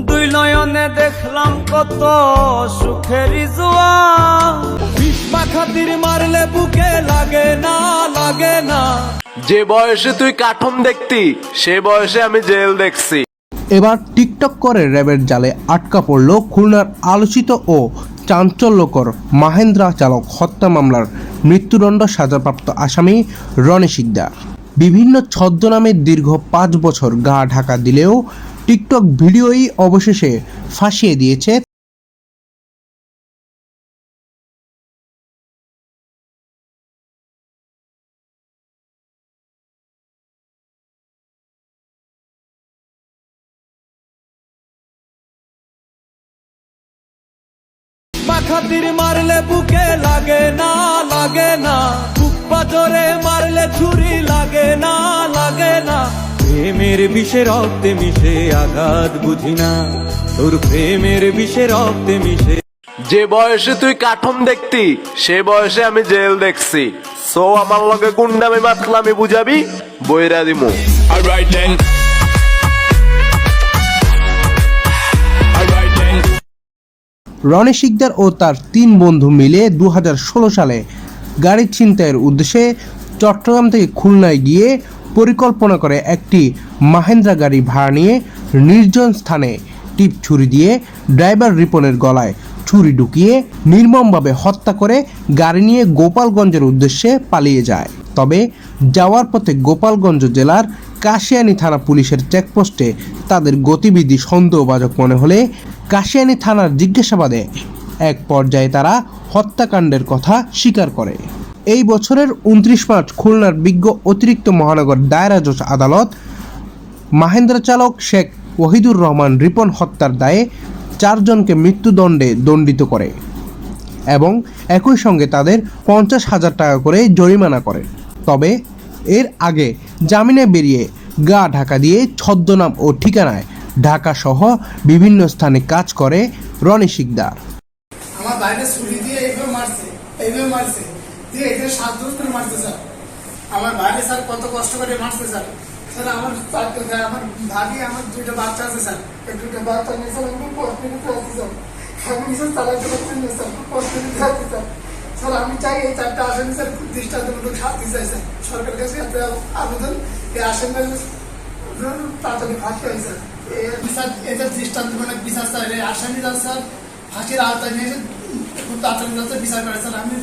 দুই নয়নে দেখলাম কত সুখের জোয়া, ভীষ্মা খাতির মারলে বুকে লাগে না, লাগে না। যে বয়সে তুই কার্টুন দেখতি সে বয়সে আমি জেল দেখছি। এবার টিকটক করে র্যাবের জালে আটকা পড়ল খুলনার আলোচিত ও চাঞ্চল্যকর মাহেন্দ্রা চালক হত্যা মামলার মৃত্যুদণ্ড সাজাপ্রাপ্ত আসামি রনি শিকদার। বিভিন্ন ছদ্মনামে দীর্ঘ 5 বছর গা ঢাকা দিলেও টিকটক ভিডিওই অবশেষে ফাঁসিয়ে দিয়েছে খাতির মারলে বুকে লাগে না, লাগে না। বুক পাথরে মারলে ছুরি লাগে না, লাগে না। প্রেমের বিষে রক্তে মিশে আঘাত বুঝি না, তোর প্রেমের বিষে রক্তে মিশে। যে বয়সে তুই কার্টুন দেখতি সে বয়সে আমি জেল দেখছি। সো আমার লগে গুন্ডামি মাতলামি বুঝাবি, বইরা দিমু। রনি শিকদার ও তার 3 বন্ধু মিলে 2016 সালে গাড়ি ছিনতাইয়ের উদ্দেশ্যে চট্টগ্রাম থেকে খুলনায় গিয়ে পরিকল্পনা করে একটি মাহেন্দ্রা গাড়ি ভাড়া নিয়ে নির্জন স্থানে টিপ ছুরি দিয়ে ড্রাইভার রিপনের গলায় ছুরি ঢুকিয়ে নির্মমভাবে হত্যা করে গাড়ি নিয়ে গোপালগঞ্জের উদ্দেশ্যে পালিয়ে যায়। তবে যাওয়ার পথে গোপালগঞ্জ জেলার কাশিয়ানী থানা পুলিশের চেকপোস্টে তাদের গতিবিধি সন্দেহভাজন মনে হলে কাশিয়ানী থানার জিজ্ঞাসাবাদে এক পর্যায়ে তারা হত্যাকাণ্ডের কথা স্বীকার করে। এই বছরের 29 মার্চ খুলনার বিজ্ঞ অতিরিক্ত মহানগর দায়রা জজ আদালত মাহেন্দ্রা চালক শেখ ওহিদুর রহমান রিপন হত্যার দায়ে 4 জনকে মৃত্যুদণ্ডে দণ্ডিত করে এবং একই সঙ্গে তাদের 50,000 টাকা করে জরিমানা করে। তবে এর আগে জামিনে বেরিয়ে গা ঢাকা দিয়ে ছদ্মনাম ও ঠিকানায় ঢাকা সহ বিভিন্ন স্থানে কাজ করে রনি শিকদার। আমার বাইরে ছুরি দিয়ে এইভাবে মারছে দিয়ে এখানে 7 দোষ করে মারছে স্যার। আমার বাইরে স্যার কত কষ্ট করে মারছে স্যার। স্যার আমার ভাবি আমার 2টা বাচ্চা আছে স্যার, এই 2টা বাচ্চা নিয়ে স্যার আমি পড়তে আসছি স্যার। আমি স্যার চালাতে পারছি না স্যার, পড়তে আসছি স্যার। স্যার আমি চাই এই 4টা আসামি স্যার দৃষ্টান্তমূলক শাস্তি চাই স্যার। সরকারের কাছে একটা আবেদন, এই আসামিদের তাড়াতাড়ি ফাঁসি হয় স্যার। বিচার এদের দৃষ্টান্তমূলক বিচার স্যার, এই আসামিরা স্যার ফাঁসির আওতায় নিয়ে এসে খুব তাড়াতাড়ি বিচার করে স্যার। আমি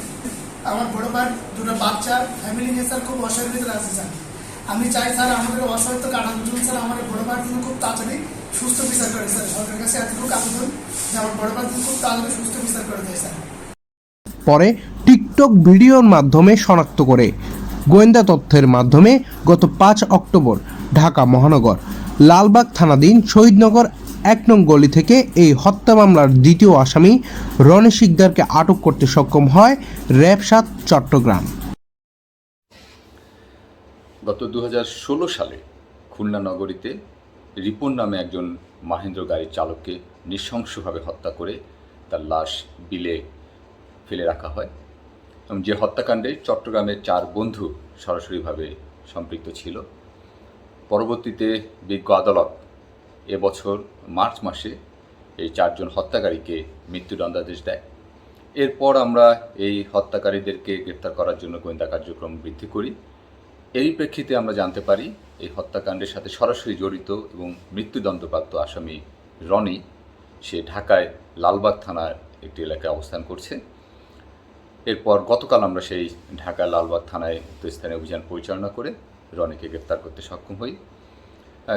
আমার বড় ভাই 2টা বাচ্চা ফ্যামিলি নিয়ে স্যার খুব অসহায়ের ভিতরে আছে স্যার। আমি চাই স্যার আমাদের অসহায়ত্ব কাটানোর জন্য স্যার আমার বড় ভাইয়ের জন্য খুব তাড়াতাড়ি সুস্থ বিচার করে স্যার। সরকারের কাছে এতটুকু আবেদন যে আমার বড় ভাইয়ের জন্য খুব তাড়াতাড়ি সুস্থ বিচার করে দেয় স্যার। পরে টিকটক ভিডিওর মাধ্যমে শনাক্ত করে গোয়েন্দা তথ্যের মাধ্যমে গত 5 অক্টোবর ঢাকা মহানগর লালবাগ থানাধীন শহীদনগর 1 নং গলি থেকে এই হত্যা মামলার দ্বিতীয় আসামি রনি শিকদারকে আটক করতে সক্ষম হয় র্যাব 7 চট্টগ্রাম। গত 2016 সালে খুলনা নগরীতে রিপন নামে একজন মাহেন্দ্র গাড়ির চালককে নৃশংসভাবে হত্যা করে তার লাশ বিলে ফেলে রাখা হয় এবং যে হত্যাকাণ্ডে চট্টগ্রামের 4 বন্ধু সরাসরিভাবে সম্পৃক্ত ছিল। পরবর্তীতে বিজ্ঞ আদালত এবছর মার্চ মাসে এই 4 জন হত্যাকারীকে মৃত্যুদণ্ডাদেশ দেয়। এরপর আমরা এই হত্যাকারীদেরকে গ্রেপ্তার করার জন্য গোয়েন্দা কার্যক্রম বৃদ্ধি করি। এরই প্রেক্ষিতে আমরা জানতে পারি এই হত্যাকাণ্ডের সাথে সরাসরি জড়িত এবং মৃত্যুদণ্ডপ্রাপ্ত আসামি রনি সে ঢাকায় লালবাগ থানার একটি এলাকায় অবস্থান করছে। এরপর গতকাল আমরা সেই ঢাকা লালবাগ থানায় উক্ত স্থানে অভিযান পরিচালনা করে রনিকে গ্রেপ্তার করতে সক্ষম হই।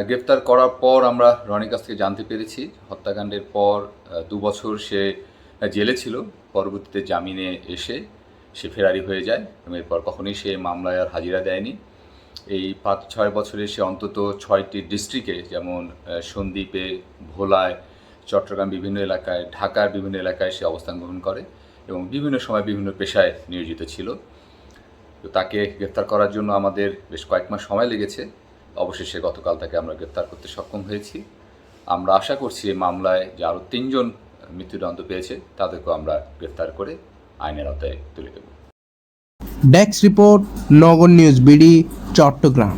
গ্রেপ্তার করার পর আমরা রনির কাছ থেকে জানতে পেরেছি হত্যাকাণ্ডের পর 2 বছর সে জেলে ছিল। পরবর্তীতে জামিনে এসে সে ফেরারি হয়ে যায় এবং এরপর কখনোই সে মামলায় আর হাজিরা দেয়নি। এই 5-6 বছরে সে অন্তত 6টি ডিস্ট্রিক্টে যেমন সন্দ্বীপে, ভোলায়, চট্টগ্রাম বিভিন্ন এলাকায়, ঢাকার বিভিন্ন এলাকায় সে অবস্থান গ্রহণ করে এবং বিভিন্ন সময় বিভিন্ন পেশায় নিয়োজিত ছিল। তো তাকে গ্রেপ্তার করার জন্য আমাদের বেশ কয়েক মাস সময় লেগেছে। অবশেষে গতকাল তাকে আমরা গ্রেপ্তার করতে সক্ষম হয়েছি। আমরা আশা করছি এই মামলায় যে আরও 3 জন মৃত্যুদণ্ড পেয়েছে তাদেরকেও আমরা গ্রেপ্তার করে আইনের আওতায় তুলে দেব। ডেস্ক রিপোর্ট, নগর নিউজ বিডি, চট্টগ্রাম।